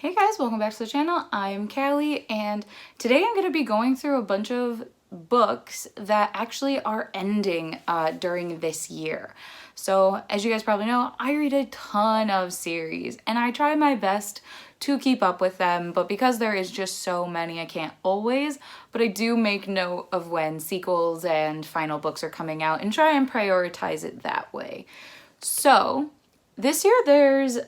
Hey guys, welcome back to the channel. I'm Callie, and today I'm going to be going through a bunch of books that actually are ending during this year. So as you guys probably know, I read a ton of series and I try my best to keep up with them, but because there is just so many, I can't always, but I do make note of when sequels and final books are coming out and try and prioritize it that way. So this year there's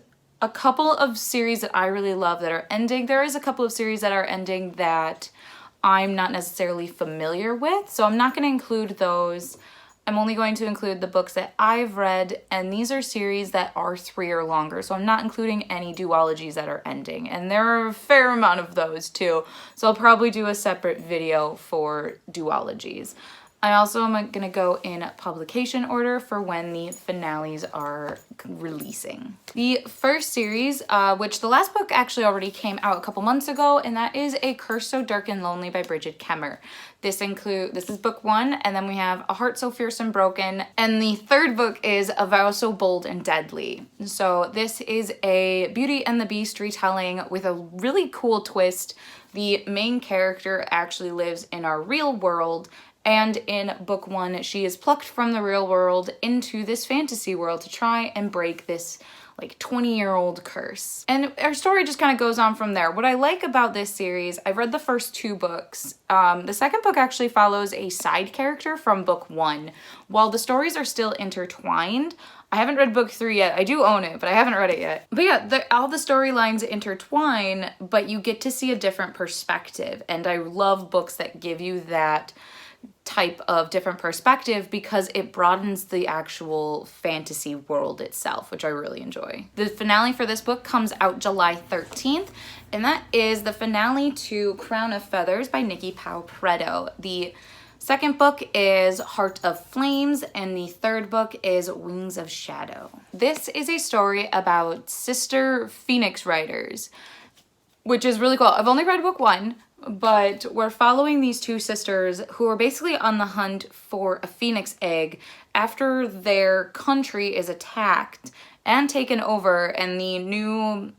a couple of series that I really love that are ending. There is a couple of series that are ending that I'm not necessarily familiar with, so I'm not going to include those. I'm only going to include the books that I've read, and these are series that are 3 or longer, so I'm not including any duologies that are ending, and there are a fair amount of those too, so I'll probably do a separate video for duologies. I also am going to go in publication order for when the finales are releasing. The first series, which the last book actually already came out a couple months ago, and that is A Curse So Dark and Lonely by Bridget Kemmer. This is book 1, and then we have A Heart So Fierce and Broken, and the third book is A Vow So Bold and Deadly. So this is a Beauty and the Beast retelling with a really cool twist. The main character actually lives in our real world, and in book 1, she is plucked from the real world into this fantasy world to try and break this like 20-year-old curse. And our story just kind of goes on from there. What I like about this series, I've read the first 2 books. The second book actually follows a side character from book 1. While the stories are still intertwined, I haven't read book 3 yet. I do own it, but I haven't read it yet. But yeah, all the storylines intertwine, but you get to see a different perspective. And I love books that give you that type of different perspective because it broadens the actual fantasy world itself, which I really enjoy. The finale for this book comes out July 13th, and that is the finale to Crown of Feathers by Nikki Pao Preto. The second book is Heart of Flames, and the third book is Wings of Shadow. This is a story about sister Phoenix Riders, which is really cool. I've only read book 1, but we're following these 2 sisters who are basically on the hunt for a phoenix egg after their country is attacked and taken over, and the new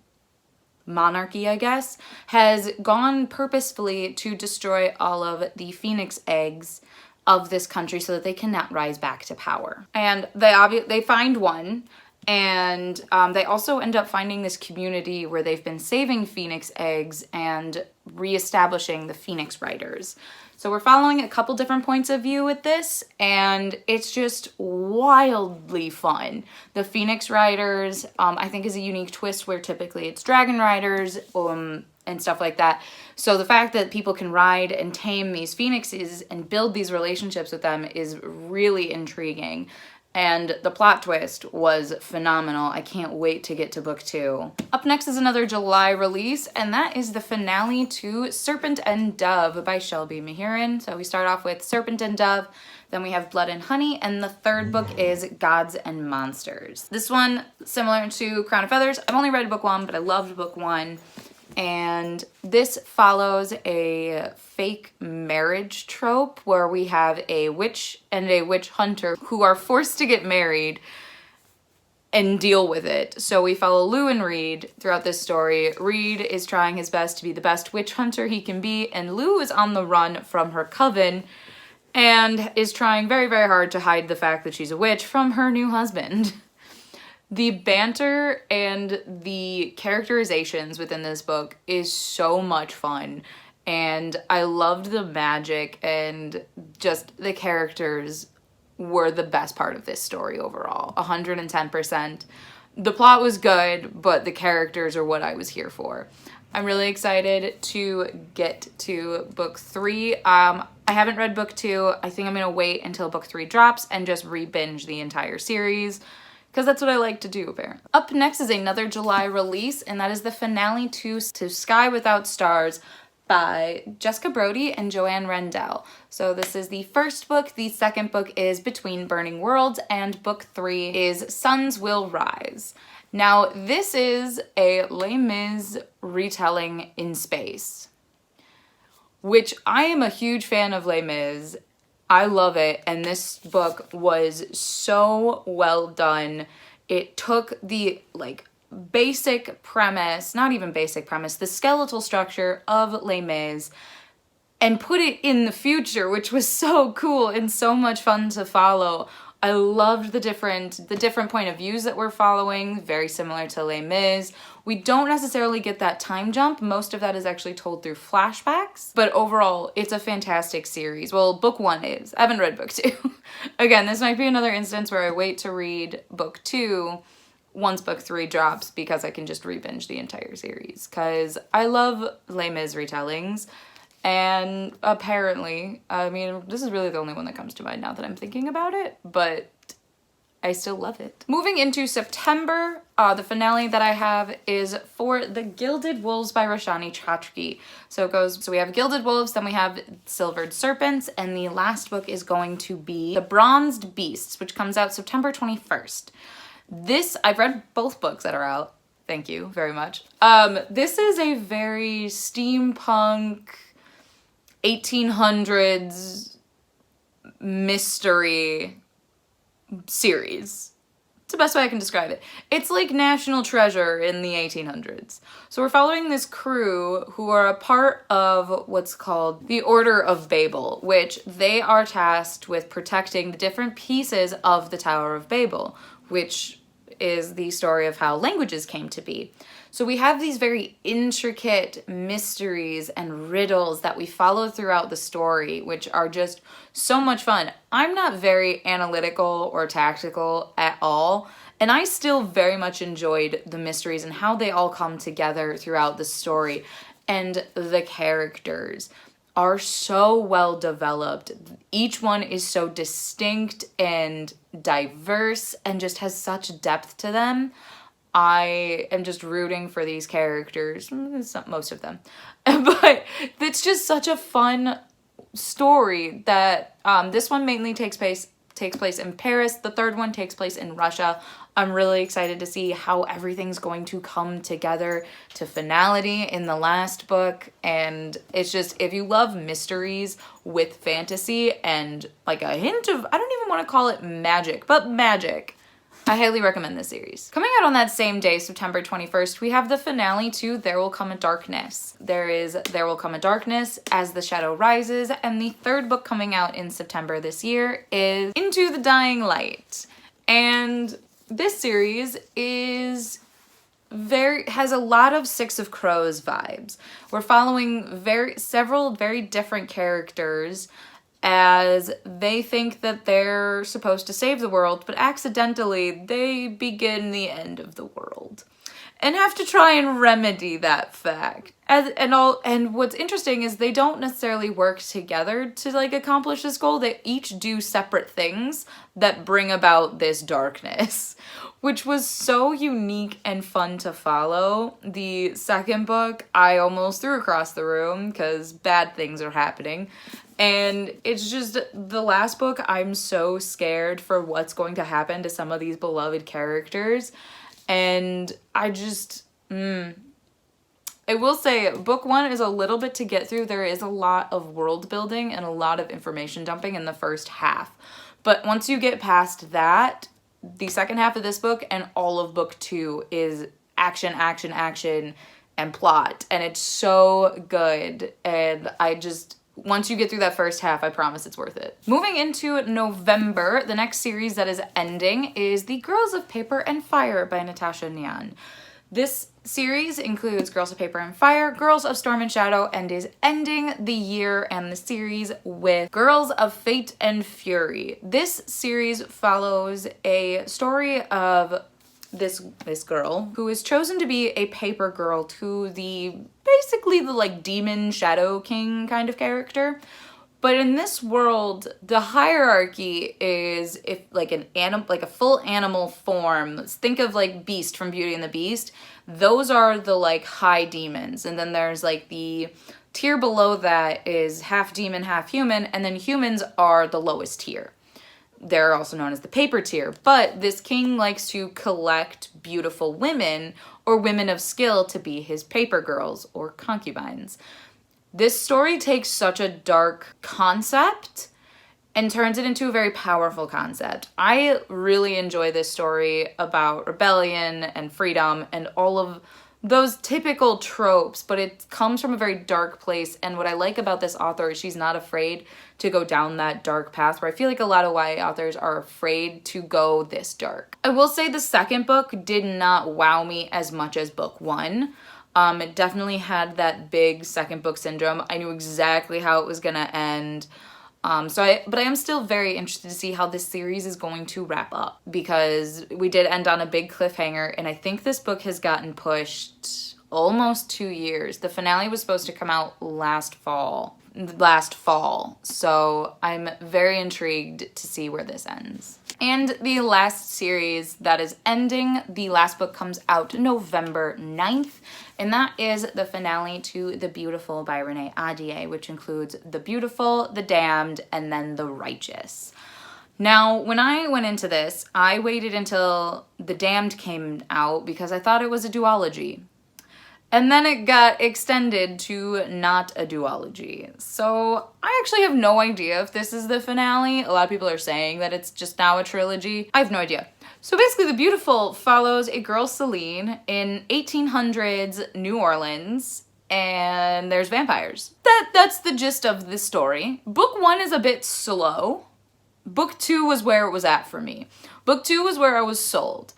monarchy, I guess, has gone purposefully to destroy all of the phoenix eggs of this country so that they cannot rise back to power. And they find one, and they also end up finding this community where they've been saving phoenix eggs and reestablishing the Phoenix Riders. So we're following a couple different points of view with this, and it's just wildly fun. The Phoenix Riders, I think, is a unique twist where typically it's dragon riders and stuff like that. So the fact that people can ride and tame these phoenixes and build these relationships with them is really intriguing. And the plot twist was phenomenal. I can't wait to get to book 2. Up next is another July release, and that is the finale to Serpent and Dove by Shelby Mahiran. So we start off with Serpent and Dove, then we have Blood and Honey, and the third book is Gods and Monsters. This one, similar to Crown of Feathers, I've only read book 1, but I loved book 1. And this follows a fake marriage trope where we have a witch and a witch hunter who are forced to get married and deal with it. So we follow Lou and Reed throughout this story. Reed is trying his best to be the best witch hunter he can be, and Lou is on the run from her coven and is trying very, very hard to hide the fact that she's a witch from her new husband. The banter and the characterizations within this book is so much fun, and I loved the magic, and just the characters were the best part of this story overall. 110%. The plot was good, but the characters are what I was here for. I'm really excited to get to book 3. I haven't read book 2. I think I'm going to wait until book 3 drops and just re-binge the entire series, because that's what I like to do, apparently. Up next is another July release, and that is the finale to Sky Without Stars by Jessica Brody and Joanne Rendell. So this is the first book. The second book is Between Burning Worlds, and book 3 is Suns Will Rise. Now, this is a Les Mis retelling in space, which I am a huge fan of Les Mis. I love it, and this book was so well done. It took the basic premise, not even basic premise, the skeletal structure of Les Mis and put it in the future, which was so cool and so much fun to follow. I loved the different point of views that we're following, very similar to Les Mis. We don't necessarily get that time jump. Most of that is actually told through flashbacks, but overall, it's a fantastic series. Well, book 1 is. I haven't read book 2. Again, this might be another instance where I wait to read book 2 once book 3 drops because I can just re-binge the entire series, because I love Les Mis retellings. And apparently, I mean, this is really the only one that comes to mind now that I'm thinking about it, but I still love it. Moving into September, the finale that I have is for The Gilded Wolves by Roshani Chokshi. So we have Gilded Wolves, then we have Silvered Serpents, and the last book is going to be The Bronzed Beasts, which comes out September 21st. I've read both books that are out. Thank you very much. This is a very steampunk, 1800s mystery series. It's the best way I can describe it. It's like National Treasure in the 1800s. So we're following this crew who are a part of what's called the Order of Babel, which they are tasked with protecting the different pieces of the Tower of Babel, which is the story of how languages came to be. So we have these very intricate mysteries and riddles that we follow throughout the story, which are just so much fun. I'm not very analytical or tactical at all, and I still very much enjoyed the mysteries and how they all come together throughout the story. And the characters are so well developed. Each one is so distinct and diverse and just has such depth to them. I am just rooting for these characters. It's not most of them. But it's just such a fun story that this one mainly takes place in Paris. The third one takes place in Russia. I'm really excited to see how everything's going to come together to finality in the last book. And it's just, if you love mysteries with fantasy and like a hint of, I don't even want to call it magic, but magic, I highly recommend this series. Coming out on that same day, September 21st, we have the finale to There Will Come a Darkness. There Will Come a Darkness, As the Shadow Rises, and the third book coming out in September this year is Into the Dying Light. And this series has a lot of Six of Crows vibes. We're following several very different characters as they think that they're supposed to save the world, but accidentally they begin the end of the world and have to try and remedy that fact. And what's interesting is they don't necessarily work together to like accomplish this goal. They each do separate things that bring about this darkness, which was so unique and fun to follow. The second book, I almost threw across the room because bad things are happening. And it's just the last book, I'm so scared for what's going to happen to some of these beloved characters. And I just, I will say book 1 is a little bit to get through. There is a lot of world building and a lot of information dumping in the first half. But once you get past that, the second half of this book and all of book 2 is action, action, action, and plot. And it's so good. And once you get through that first half, I promise it's worth it. Moving into November, the next series that is ending is The Girls of Paper and Fire by Natasha Nyan. This series includes Girls of Paper and Fire, Girls of Storm and Shadow, and is ending the year and the series with Girls of Fate and Fury. This series follows a story of this girl who is chosen to be a paper girl to basically the like demon shadow king kind of character. But in this world, the hierarchy is if like a full animal form. Think of like Beast from Beauty and the Beast. Those are the like high demons. And then there's like the tier below that is half demon, half human, and then humans are the lowest tier. They're also known as the paper tier, but this king likes to collect beautiful women or women of skill to be his paper girls or concubines. This story takes such a dark concept and turns it into a very powerful concept. I really enjoy this story about rebellion and freedom and all of those typical tropes, but it comes from a very dark place. And what I like about this author is she's not afraid to go down that dark path, where I feel like a lot of YA authors are afraid to go this dark. I will say the second book did not wow me as much as book one. It definitely had that big second book syndrome. I knew exactly how it was gonna end. But I am still very interested to see how this series is going to wrap up, because we did end on a big cliffhanger, and I think this book has gotten pushed almost 2 years. The finale was supposed to come out last fall, so I'm very intrigued to see where this ends. And the last series that is ending, the last book comes out November 9th, and that is the finale to The Beautiful by Renee Ahdieh, which includes The Beautiful, The Damned, and then The Righteous. Now, when I went into this, I waited until The Damned came out because I thought it was a duology. And then it got extended to not a duology. So I actually have no idea if this is the finale. A lot of people are saying that it's just now a trilogy. I have no idea. So basically, The Beautiful follows a girl, Celine, in 1800s New Orleans, and there's vampires. That's the gist of the story. Book one is a bit slow. Book two was where it was at for me. Book two was where I was sold.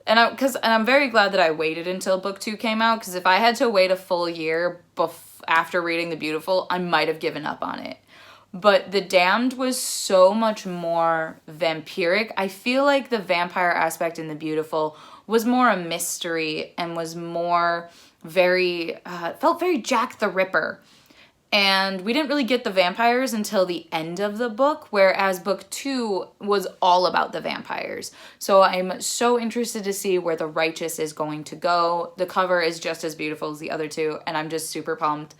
And I'm very glad that I waited until book two came out, because if I had to wait a full year after reading The Beautiful, I might have given up on it. But The Damned was so much more vampiric. I feel like the vampire aspect in The Beautiful was more a mystery and was more felt very Jack the Ripper. And we didn't really get the vampires until the end of the book, whereas book two was all about the vampires. So I'm so interested to see where The Righteous is going to go. The cover is just as beautiful as the other two, and I'm just super pumped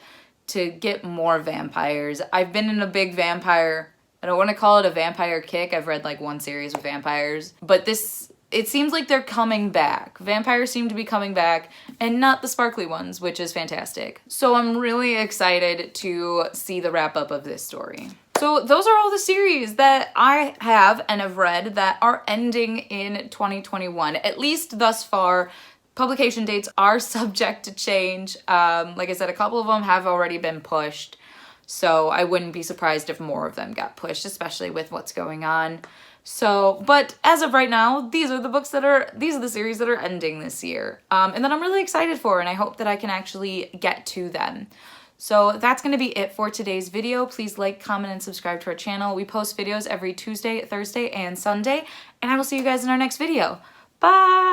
to get more vampires. I've been in a big vampire, I don't want to call it a vampire kick. I've read like one series of vampires, but it seems like they're coming back. Vampires seem to be coming back, and not the sparkly ones, which is fantastic. So I'm really excited to see the wrap up of this story. So those are all the series that I have and have read that are ending in 2021, at least thus far. Publication dates are subject to change. Like I said, a couple of them have already been pushed, so I wouldn't be surprised if more of them got pushed, especially with what's going on. So, but as of right now, these are the series that are ending this year, and that I'm really excited for, and I hope that I can actually get to them. So that's going to be it for today's video. Please like, comment, and subscribe to our channel. We post videos every Tuesday, Thursday, and Sunday, and I will see you guys in our next video. Bye!